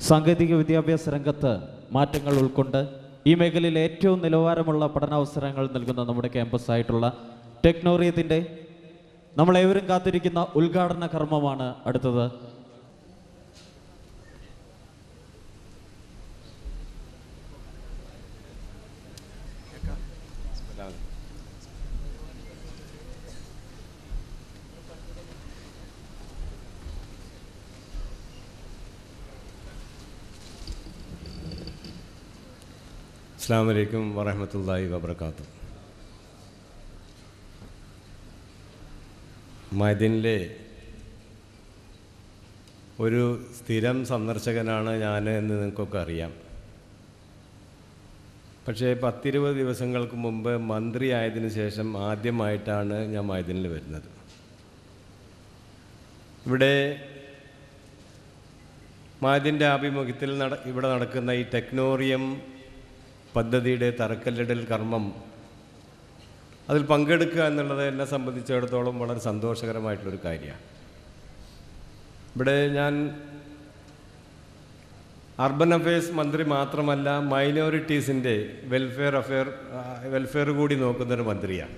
സാങ്കേതിക വിദ്യാഭ്യാസ രംഗത്ത് മാറ്റങ്ങൾ ഉൾക്കൊണ്ട് ഈ മേഖലയിൽ ഏറ്റവും നിലവാരമുള്ള പഠനാവസരങ്ങൾ നൽകുന്ന നമ്മുടെ ക്യാമ്പസായിട്ടുള്ള ടെക്നോറിയത്തിൻ്റെ നമ്മളേവരും കാത്തിരിക്കുന്ന ഉദ്ഘാടന കർമ്മമാണ് അടുത്തത്. അസ്സലാമു അലൈക്കും വറഹ്മത്തുള്ളാഹി വബറകാതുഹു. മദീനയിലെ ഒരു സ്ഥിരം സന്ദർശകനാണ് ഞാൻ എന്ന് നിങ്ങൾക്കൊക്കെ അറിയാം. പക്ഷേ 10-20 ദിവസങ്ങൾക്ക് മുമ്പ് മന്ത്രിയായതിനു ശേഷം ആദ്യമായിട്ടാണ് ഞാൻ മദീനയിൽ വരുന്നത്. ഇവിടെ മദീനയുടെ ആഭിമുഖ്യത്തിൽ ഇവിടെ നടക്കുന്ന ഈ ടെക്നോറിയം പദ്ധതിയുടെ തറക്കല്ലിടൽ കർമ്മം അതിൽ പങ്കെടുക്കുക എന്നുള്ളത് എന്നെ സംബന്ധിച്ചിടത്തോളം വളരെ സന്തോഷകരമായിട്ടുള്ളൊരു കാര്യമാണ്. ഇവിടെ ഞാൻ അർബൻ അഫയേഴ്സ് മന്ത്രി മാത്രമല്ല, മൈനോറിറ്റീസിൻ്റെ വെൽഫെയർ കൂടി നോക്കുന്നൊരു മന്ത്രിയാണ്.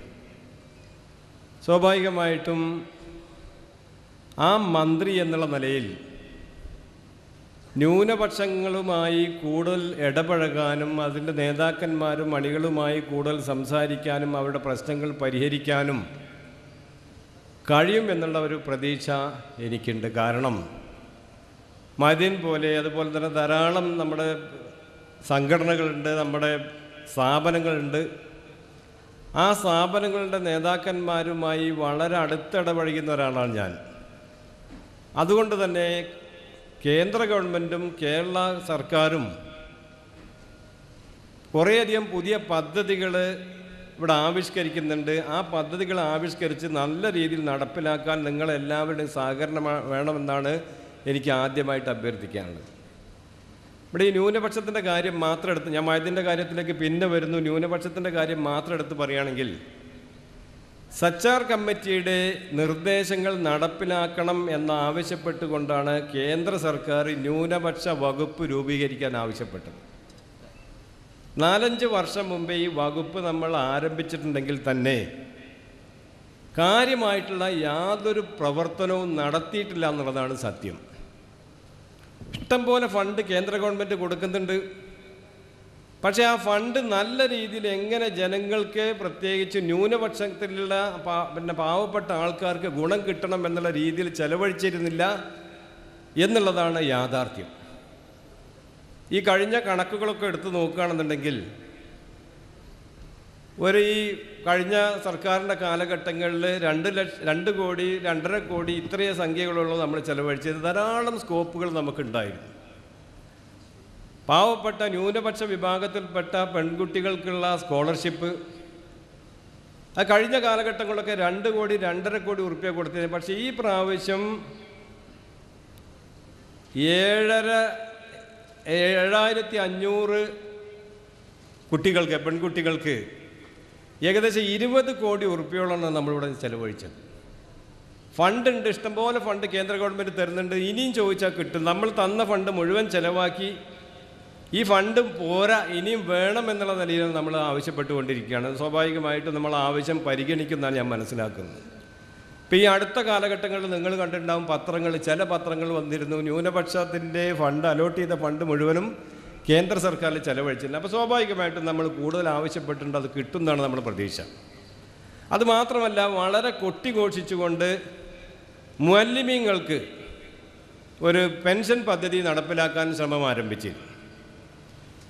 സ്വാഭാവികമായിട്ടും ആ മന്ത്രി എന്നുള്ള നിലയിൽ ന്യൂനപക്ഷങ്ങളുമായി കൂടുതൽ ഇടപഴകാനും അതിൻ്റെ നേതാക്കന്മാരും അണികളുമായി കൂടുതൽ സംസാരിക്കാനും അവരുടെ പ്രശ്നങ്ങൾ പരിഹരിക്കാനും കഴിയും എന്നുള്ള ഒരു പ്രതീക്ഷ എനിക്കുണ്ട്. കാരണം മദീൻ പോലെ അതുപോലെ തന്നെ ധാരാളം നമ്മുടെ സംഘടനകളുണ്ട്, നമ്മുടെ സ്ഥാപനങ്ങളുണ്ട്. ആ സ്ഥാപനങ്ങളുടെ നേതാക്കന്മാരുമായി വളരെ അടുത്തിടപഴകുന്ന ഒരാളാണ് ഞാൻ. അതുകൊണ്ട് തന്നെ കേന്ദ്ര ഗവൺമെൻറ്റും കേരള സർക്കാരും കുറേയധികം പുതിയ പദ്ധതികൾ ഇവിടെ ആവിഷ്കരിക്കുന്നുണ്ട്. ആ പദ്ധതികൾ ആവിഷ്കരിച്ച് നല്ല രീതിയിൽ നടപ്പിലാക്കാൻ നിങ്ങളെല്ലാവരുടെയും സഹകരണം വേണമെന്നാണ് എനിക്ക് ആദ്യമായിട്ട് അഭ്യർത്ഥിക്കാനുള്ളത്. ഇവിടെ ഈ ന്യൂനപക്ഷത്തിൻ്റെ കാര്യം മാത്രം എടുത്ത്, ഞാൻ മദീനയുടെ കാര്യത്തിലേക്ക് പിന്നെ വരുന്നു, ന്യൂനപക്ഷത്തിൻ്റെ കാര്യം മാത്രം എടുത്ത് പറയുകയാണെങ്കിൽ സച്ചാർ കമ്മിറ്റിയുടെ നിർദ്ദേശങ്ങൾ നടപ്പിലാക്കണം എന്നാവശ്യപ്പെട്ടുകൊണ്ടാണ് കേന്ദ്ര സർക്കാർ ന്യൂനപക്ഷ വകുപ്പ് രൂപീകരിക്കാൻ ആവശ്യപ്പെട്ടത്. 4-5 വർഷം മുമ്പേ ഈ വകുപ്പ് നമ്മൾ ആരംഭിച്ചിട്ടുണ്ടെങ്കിൽ തന്നെ കാര്യമായിട്ടുള്ള യാതൊരു പ്രവർത്തനവും നടത്തിയിട്ടില്ല എന്നുള്ളതാണ് സത്യം. ഇഷ്ടംപോലെ ഫണ്ട് കേന്ദ്ര ഗവൺമെൻറ് കൊടുക്കുന്നുണ്ട്. പക്ഷേ ആ ഫണ്ട് നല്ല രീതിയിൽ എങ്ങനെ ജനങ്ങൾക്ക്, പ്രത്യേകിച്ച് ന്യൂനപക്ഷത്തിലുള്ള പാവപ്പെട്ട ആൾക്കാർക്ക് ഗുണം കിട്ടണം എന്നുള്ള രീതിയിൽ ചെലവഴിച്ചിരുന്നില്ല എന്നുള്ളതാണ് യാഥാർത്ഥ്യം. ഈ കഴിഞ്ഞ കണക്കുകളൊക്കെ എടുത്ത് നോക്കുകയാണെന്നുണ്ടെങ്കിൽ ഈ കഴിഞ്ഞ സർക്കാരിൻ്റെ കാലഘട്ടങ്ങളിൽ 2 കോടി 2.5 കോടി ഇത്രയും സംഖ്യകളുള്ള നമ്മൾ ചെലവഴിച്ചത്. ധാരാളം സ്കോപ്പുകൾ നമുക്കുണ്ടായിരുന്നു. പാവപ്പെട്ട ന്യൂനപക്ഷ വിഭാഗത്തിൽപ്പെട്ട പെൺകുട്ടികൾക്കുള്ള സ്കോളർഷിപ്പ് കഴിഞ്ഞ കാലഘട്ടങ്ങളിലൊക്കെ 2 കോടി 2.5 കോടി ഉറുപ്പ്യ കൊടുത്തത്. പക്ഷേ ഈ പ്രാവശ്യം 7,500 കുട്ടികൾക്ക്, പെൺകുട്ടികൾക്ക് ഏകദേശം 20 കോടി ഉറുപ്പ്യോളമാണ് നമ്മളിവിടെ ചെലവഴിച്ചത്. ഫണ്ടുണ്ട്, ഇഷ്ടംപോലെ ഫണ്ട് കേന്ദ്ര ഗവൺമെൻറ് തരുന്നുണ്ട്. ഇനിയും ചോദിച്ചാൽ കിട്ടും. നമ്മൾ തന്ന ഫണ്ട് മുഴുവൻ ചെലവാക്കി. ഈ ഫണ്ട് പോരാ, ഇനിയും വേണം എന്നുള്ള നിലയിൽ നമ്മൾ ആവശ്യപ്പെട്ടുകൊണ്ടിരിക്കുകയാണ്. സ്വാഭാവികമായിട്ടും നമ്മൾ ആവശ്യം പരിഗണിക്കുന്നതാണ് ഞാൻ മനസ്സിലാക്കുന്നത്. ഇപ്പോൾ ഈ അടുത്ത കാലഘട്ടങ്ങളിൽ നിങ്ങൾ കണ്ടിട്ടുണ്ടാകും, ചില പത്രങ്ങൾ വന്നിരുന്നു, ന്യൂനപക്ഷത്തിൻ്റെ ഫണ്ട് അലോട്ട് ചെയ്ത ഫണ്ട് മുഴുവനും കേന്ദ്ര സർക്കാരിൽ ചെലവഴിച്ചില്ല. അപ്പോൾ സ്വാഭാവികമായിട്ടും നമ്മൾ കൂടുതൽ ആവശ്യപ്പെട്ടിട്ടുണ്ട്, അത് കിട്ടുന്നതാണ് നമ്മുടെ പ്രതീക്ഷ. അതുമാത്രമല്ല, വളരെ കൊട്ടിഘോഷിച്ചുകൊണ്ട് മുഅല്ലിമീങ്ങൾക്ക് ഒരു പെൻഷൻ പദ്ധതി നടപ്പിലാക്കാൻ ശ്രമം ആരംഭിച്ചിരുന്നു.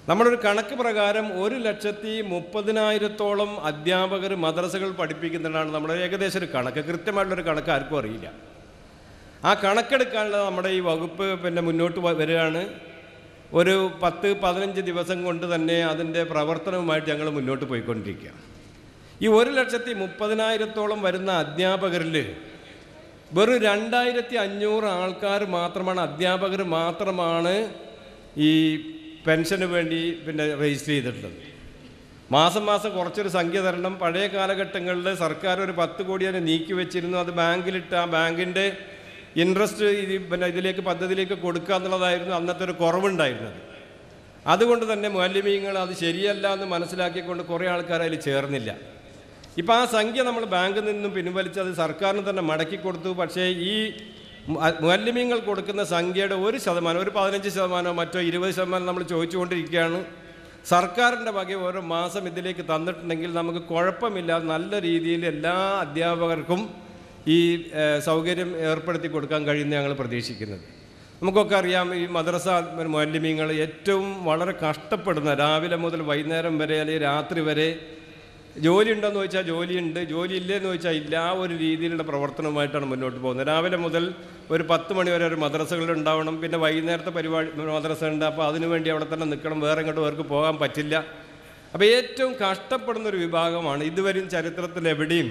നമ്മളൊരു കണക്ക് പ്രകാരം 1,30,000-ഓളം അധ്യാപകർ മദ്രസകൾ പഠിപ്പിക്കുന്നതാണ് നമ്മുടെ ഏകദേശം ഒരു കണക്ക്. കൃത്യമായിട്ടുള്ളൊരു കണക്ക് ആർക്കും അറിയില്ല. ആ കണക്കെടുക്കാനുള്ള നമ്മുടെ ഈ വകുപ്പ് മുന്നോട്ട് വരികയാണ്. ഒരു 10-15 ദിവസം കൊണ്ട് തന്നെ അതിൻ്റെ പ്രവർത്തനവുമായിട്ട് ഞങ്ങൾ മുന്നോട്ട് പോയിക്കൊണ്ടിരിക്കുക. ഈ 1,30,000-ഓളം വരുന്ന അധ്യാപകരിൽ വെറും 2,500 ആൾക്കാർ മാത്രമാണ്, അധ്യാപകർ മാത്രമാണ് ഈ പെൻഷന് വേണ്ടി രജിസ്റ്റർ ചെയ്തിട്ടുള്ളത്. മാസം കുറച്ചൊരു സംഖ്യ തരണം. പഴയ കാലഘട്ടങ്ങളിൽ സർക്കാർ ഒരു 10 കോടി തന്നെ നീക്കി വെച്ചിരുന്നു. അത് ബാങ്കിലിട്ട് ആ ബാങ്കിൻ്റെ ഇൻട്രസ്റ്റ് ഇതിലേക്ക് പദ്ധതിയിലേക്ക് കൊടുക്കുക എന്നുള്ളതായിരുന്നു അന്നത്തെ ഒരു കുറവുണ്ടായിരുന്നത്. അതുകൊണ്ട് തന്നെ മുഅല്ലിമീങ്ങൾ അത് ശരിയല്ല എന്ന് മനസ്സിലാക്കിക്കൊണ്ട് കുറേ ആൾക്കാർ അതിൽ ചേർന്നില്ല. ഇപ്പോൾ ആ സംഖ്യ നമ്മൾ ബാങ്കിൽ നിന്നും പിൻവലിച്ച് അത് സർക്കാരിന് തന്നെ മടക്കി കൊടുത്തു. പക്ഷേ ഈ മുഅല്ലിമീങ്ങൾ കൊടുക്കുന്ന സംഖ്യയുടെ 1%, ഒരു 15% മറ്റോ 20% നമ്മൾ ചോദിച്ചുകൊണ്ടിരിക്കുകയാണ്. സർക്കാരിൻ്റെ വക ഓരോ മാസം ഇതിലേക്ക് തന്നിട്ടുണ്ടെങ്കിൽ നമുക്ക് കുഴപ്പമില്ല, നല്ല രീതിയിൽ എല്ലാ അധ്യാപകർക്കും ഈ സൗകര്യം ഏർപ്പെടുത്തി കൊടുക്കാൻ കഴിയുമെന്ന് ഞങ്ങൾ പ്രതീക്ഷിക്കുന്നത്. നമുക്കൊക്കെ അറിയാം, ഈ മദ്രസ മുഅല്ലിമീങ്ങൾ ഏറ്റവും വളരെ കഷ്ടപ്പെടുന്ന, രാവിലെ മുതൽ വൈകുന്നേരം വരെ അല്ലെങ്കിൽ രാത്രി വരെ ജോലി ഉണ്ടോയെന്ന് ചോദിച്ചാൽ ജോലിയുണ്ട്, ജോലി ഇല്ലയെന്ന് ചോദിച്ചാൽ ഇല്ല, ആ ഒരു രീതിയിലുള്ള പ്രവർത്തനവുമായിട്ടാണ് മുന്നോട്ട് പോകുന്നത്. രാവിലെ മുതൽ ഒരു 10 മണി വരെ ഒരു മദ്രസകളുണ്ടാവണം, പിന്നെ വൈകുന്നേരത്തെ പരിപാടി മദ്രസ ഉണ്ട്, അപ്പോൾ അതിനുവേണ്ടി അവിടെ തന്നെ നിൽക്കണം, വേറെ ഇങ്ങോട്ട് പേർക്ക് പോകാൻ പറ്റില്ല. അപ്പോൾ ഏറ്റവും കഷ്ടപ്പെടുന്നൊരു വിഭാഗമാണ്. ഇതുവരെയും ചരിത്രത്തിൽ എവിടെയും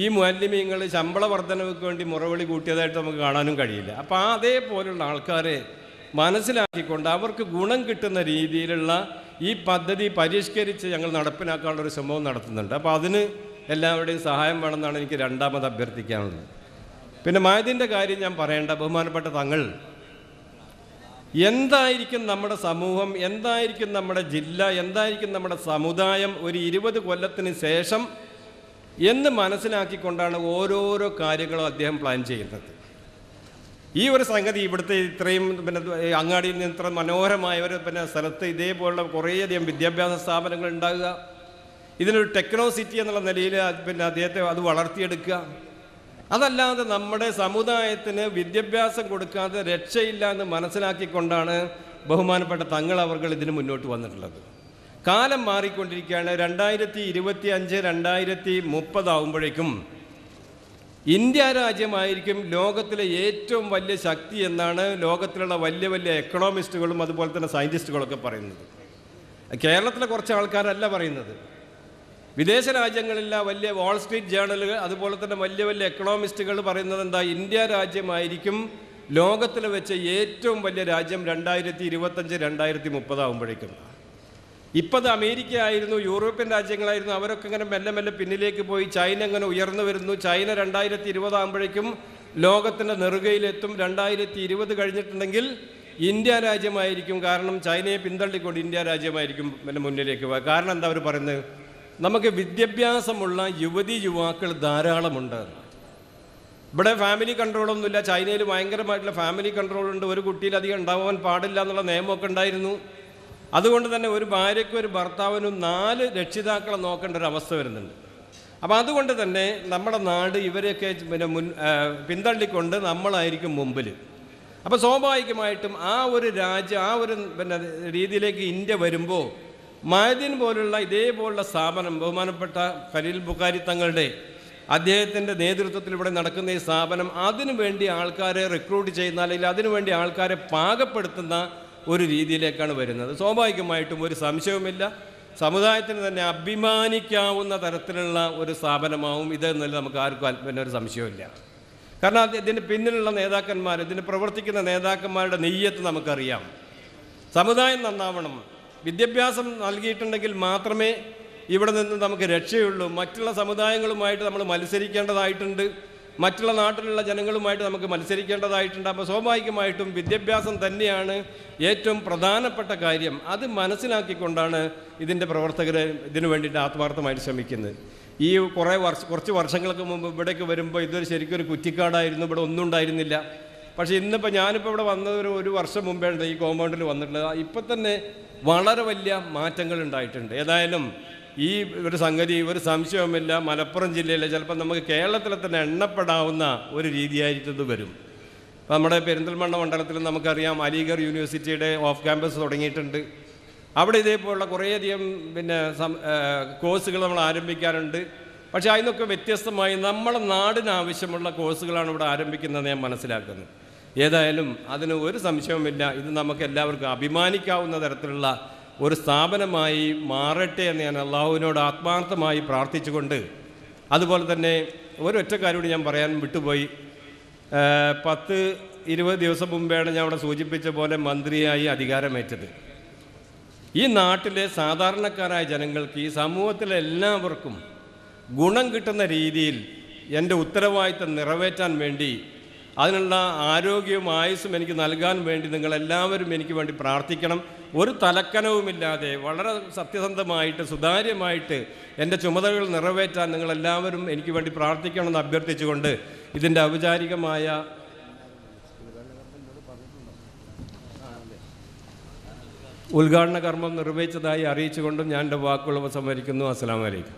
ഈ മുഅല്ലിമീങ്ങൾ ശമ്പള വർധനവയ്ക്ക് വേണ്ടി മുറവിളി കൂട്ടിയതായിട്ട് നമുക്ക് കാണാനും കഴിയില്ല. അപ്പോൾ അതേപോലുള്ള ആൾക്കാരെ മനസ്സിലാക്കിക്കൊണ്ട് അവർക്ക് ഗുണം കിട്ടുന്ന രീതിയിലുള്ള ഈ പദ്ധതി പരിഷ്കരിച്ച് ഞങ്ങൾ നടപ്പിലാക്കാനുള്ളൊരു ശ്രമവും നടത്തുന്നുണ്ട്. അപ്പോൾ അതിന് എല്ലാവരുടെയും സഹായം വേണമെന്നാണ് എനിക്ക് രണ്ടാമത് അഭ്യർത്ഥിക്കാനുള്ളത്. പിന്നെ മഅദിൻ്റെ കാര്യം ഞാൻ പറയേണ്ട, ബഹുമാനപ്പെട്ട തങ്ങൾ, എന്തായിരിക്കും നമ്മുടെ സമൂഹം, എന്തായിരിക്കും നമ്മുടെ ജില്ല, എന്തായിരിക്കും നമ്മുടെ സമുദായം ഒരു 20 കൊല്ലത്തിന് ശേഷം എന്ന് മനസ്സിലാക്കിക്കൊണ്ടാണ് ഓരോരോ കാര്യങ്ങളും അദ്ദേഹം പ്ലാൻ ചെയ്യുന്നത്. ഈ ഒരു സംഗതി ഇവിടുത്തെ ഇത്രയും അങ്ങാടിയിൽ നിന്ന് ഇത്ര മനോഹരമായ ഒരു സ്ഥലത്ത് ഇതേപോലുള്ള കുറേയധികം വിദ്യാഭ്യാസ സ്ഥാപനങ്ങൾ ഉണ്ടാകുക, ഇതിനൊരു ടെക്നോ സിറ്റി എന്നുള്ള നിലയിൽ അദ്ദേഹത്തെ അത് വളർത്തിയെടുക്കുക. അതല്ലാതെ നമ്മുടെ സമുദായത്തിന് വിദ്യാഭ്യാസം കൊടുക്കാതെ രക്ഷയില്ല എന്ന് മനസ്സിലാക്കിക്കൊണ്ടാണ് ബഹുമാനപ്പെട്ട തങ്ങൾ അവർ ഇതിന് മുന്നോട്ട് വന്നിട്ടുള്ളത്. കാലം മാറിക്കൊണ്ടിരിക്കുകയാണ്. 2025 2030 ആകുമ്പോഴേക്കും ഇന്ത്യ രാജ്യമായിരിക്കും ലോകത്തിലെ ഏറ്റവും വലിയ ശക്തി എന്നാണ് ലോകത്തിലുള്ള വലിയ വലിയ എക്കണോമിസ്റ്റുകളും അതുപോലെ തന്നെ സയൻറ്റിസ്റ്റുകളൊക്കെ പറയുന്നത്. കേരളത്തിലെ കുറച്ച് ആൾക്കാരല്ല പറയുന്നത്. വിദേശ രാജ്യങ്ങളിലെ വലിയ വാൾ സ്ട്രീറ്റ് ജേണലുകൾ അതുപോലെ തന്നെ വലിയ വലിയ എക്കണോമിസ്റ്റുകൾ പറയുന്നത് എന്താ, ഇന്ത്യ രാജ്യമായിരിക്കും ലോകത്തിൽ വെച്ച് ഏറ്റവും വലിയ രാജ്യം 2025 2030 ആകുമ്പോഴേക്കും. ഇപ്പോൾ അത് അമേരിക്ക ആയിരുന്നു, യൂറോപ്യൻ രാജ്യങ്ങളായിരുന്നു, അവരൊക്കെ ഇങ്ങനെ മെല്ലെ മെല്ലെ പിന്നിലേക്ക് പോയി. ചൈന ഇങ്ങനെ ഉയർന്നു വരുന്നു. ചൈന 2020 ആകുമ്പോഴേക്കും ലോകത്തിൻ്റെ നെറുകയിലെത്തും. 2020 കഴിഞ്ഞിട്ടുണ്ടെങ്കിൽ ഇന്ത്യ രാജ്യമായിരിക്കും. കാരണം ചൈനയെ പിന്തള്ളിക്കൊണ്ട് ഇന്ത്യ രാജ്യമായിരിക്കും പിന്നെ മുന്നിലേക്ക് പോകുക. കാരണം എന്താ അവർ പറയുന്നത്, നമുക്ക് വിദ്യാഭ്യാസമുള്ള യുവതി യുവാക്കൾ ധാരാളമുണ്ട്. ഇവിടെ ഫാമിലി കൺട്രോളൊന്നുമില്ല. ചൈനയിൽ ഭയങ്കരമായിട്ടുള്ള ഫാമിലി കൺട്രോളുണ്ട്. ഒരു കുട്ടിയിലധികം ഉണ്ടാവാൻ പാടില്ല എന്നുള്ള നിയമമൊക്കെ ഉണ്ടായിരുന്നു. അതുകൊണ്ട് തന്നെ ഒരു ഭാര്യയ്ക്കും ഒരു ഭർത്താവിനും 4 രക്ഷിതാക്കളെ നോക്കേണ്ട ഒരു അവസ്ഥ വരുന്നുണ്ട്. അപ്പോൾ അതുകൊണ്ട് തന്നെ നമ്മുടെ നാട് ഇവരെയൊക്കെ പിന്തള്ളിക്കൊണ്ട് നമ്മളായിരിക്കും മുമ്പിൽ. അപ്പോൾ സ്വാഭാവികമായിട്ടും ആ ഒരു രാജ്യം, ആ ഒരു രീതിയിലേക്ക് ഇന്ത്യ വരുമ്പോൾ മഅദിൻ പോലുള്ള ഇതേപോലുള്ള സ്ഥാപനം, ബഹുമാനപ്പെട്ട ഖലീൽ ബുഖാരി തങ്ങളുടെ അദ്ദേഹത്തിൻ്റെ നേതൃത്വത്തിൽ ഇവിടെ നടക്കുന്ന ഈ സ്ഥാപനം അതിനു വേണ്ടി ആൾക്കാരെ റിക്രൂട്ട് ചെയ്യുന്ന, അല്ലെങ്കിൽ അതിനുവേണ്ടി ആൾക്കാരെ പാകപ്പെടുത്തുന്ന ഒരു രീതിയിലേക്കാണ് വരുന്നത്. സ്വാഭാവികമായിട്ടും ഒരു സംശയവുമില്ല, സമുദായത്തിന് തന്നെ അഭിമാനിക്കാവുന്ന തരത്തിലുള്ള ഒരു സ്ഥാപനമാവും ഇതെന്നല്ല നമുക്ക് ആർക്കും ഒരു സംശയമില്ല. കാരണം ഇതിന് പിന്നിലുള്ള നേതാക്കന്മാർ, ഇതിന് പ്രവർത്തിക്കുന്ന നേതാക്കന്മാരുടെ നെയ്യത്ത് നമുക്കറിയാം. സമുദായം നന്നാവണം, വിദ്യാഭ്യാസം നൽകിയിട്ടുണ്ടെങ്കിൽ മാത്രമേ ഇവിടെ നിന്ന് നമുക്ക് രക്ഷയുള്ളൂ. മറ്റുള്ള സമുദായങ്ങളുമായിട്ട് നമ്മൾ മത്സരിക്കേണ്ടതായിട്ടുണ്ട്, മറ്റുള്ള നാട്ടിലുള്ള ജനങ്ങളുമായിട്ട് നമുക്ക് മത്സരിക്കേണ്ടതായിട്ടുണ്ട്. അപ്പോൾ സ്വാഭാവികമായിട്ടും വിദ്യാഭ്യാസം തന്നെയാണ് ഏറ്റവും പ്രധാനപ്പെട്ട കാര്യം. അത് മനസ്സിലാക്കിക്കൊണ്ടാണ് ഇതിൻ്റെ പ്രവർത്തകർ ഇതിനു വേണ്ടിയിട്ട് ആത്മാർത്ഥമായിട്ട് ശ്രമിക്കുന്നത്. ഈ കുറച്ച് വർഷങ്ങൾക്ക് മുമ്പ് ഇവിടേക്ക് വരുമ്പോൾ ഇതൊരു ശരിക്കും ഒരു കുറ്റിക്കാടായിരുന്നു, ഇവിടെ ഒന്നും ഉണ്ടായിരുന്നില്ല. പക്ഷേ ഇന്നിപ്പോൾ ഞാനിപ്പോൾ ഇവിടെ വന്നത് ഒരു വർഷം മുമ്പേ ഈ കോമ്പൗണ്ടിൽ വന്നിട്ടുള്ളത്. ഇപ്പം തന്നെ വളരെ വലിയ മാറ്റങ്ങൾ ഉണ്ടായിട്ടുണ്ട്. ഏതായാലും ഈ ഒരു സംഗതി ഒരു സംശയവുമില്ല, മലപ്പുറം ജില്ലയിലെ ചിലപ്പോൾ നമുക്ക് കേരളത്തിലെ തന്നെ എണ്ണപ്പെടാവുന്ന ഒരു രീതിയായിട്ട് ഇത് വരും. അപ്പോൾ നമ്മുടെ പെരിന്തൽമണ്ണ മണ്ഡലത്തിൽ നമുക്കറിയാം അലിഗർ യൂണിവേഴ്സിറ്റിയുടെ ഓഫ് ക്യാമ്പസ് തുടങ്ങിയിട്ടുണ്ട്. അവിടെ ഇതേപോലുള്ള കുറേയധികം കോഴ്സുകൾ നമ്മൾ ആരംഭിക്കാറുണ്ട്. പക്ഷേ അതിനൊക്കെ വ്യത്യസ്തമായി നമ്മുടെ നാടിനാവശ്യമുള്ള കോഴ്സുകളാണ് ഇവിടെ ആരംഭിക്കുന്നതെന്ന് ഞാൻ മനസ്സിലാക്കുന്നത്. ഏതായാലും അതിന് ഒരു സംശയവുമില്ല, ഇത് നമുക്ക് എല്ലാവർക്കും അഭിമാനിക്കാവുന്ന തരത്തിലുള്ള ഒരു സ്ഥാപനമായി മാറട്ടെ എന്ന് ഞാൻ അള്ളാഹുവിനോട് ആത്മാർത്ഥമായി പ്രാർത്ഥിച്ചുകൊണ്ട്, അതുപോലെ തന്നെ ഒരൊറ്റ കാര്യം ഞാൻ പറയാൻ വിട്ടുപോയി. 10-20 ദിവസം മുമ്പാണ് ഞാൻ അവിടെ സൂചിപ്പിച്ച പോലെ മന്ത്രിയായി അധികാരമേറ്റത്. ഈ നാട്ടിലെ സാധാരണക്കാരായ ജനങ്ങൾക്ക്, ഈ സമൂഹത്തിലെ എല്ലാവർക്കും ഗുണം കിട്ടുന്ന രീതിയിൽ എൻ്റെ ഉത്തരവാദിത്തം നിറവേറ്റാൻ വേണ്ടി അതിനുള്ള ആരോഗ്യവും ആയുസ്സും എനിക്ക് നൽകാൻ വേണ്ടി നിങ്ങളെല്ലാവരും എനിക്ക് വേണ്ടി പ്രാർത്ഥിക്കണം. ഒരു തലക്കനവുമില്ലാതെ വളരെ സത്യസന്ധമായിട്ട് സുതാര്യമായിട്ട് എൻ്റെ ചുമതലകൾ നിറവേറ്റാൻ നിങ്ങളെല്ലാവരും എനിക്ക് വേണ്ടി പ്രാർത്ഥിക്കണമെന്ന് അഭ്യർത്ഥിച്ചുകൊണ്ട് ഇതിൻ്റെ ഔപചാരികമായ ഉദ്ഘാടന കർമ്മം നിർവഹിച്ചതായി അറിയിച്ചുകൊണ്ടും ഞാൻ എൻ്റെ വാക്കുകൾ ഉപസംഹരിക്കുന്നു. അസ്സലാമു അലൈക്കും.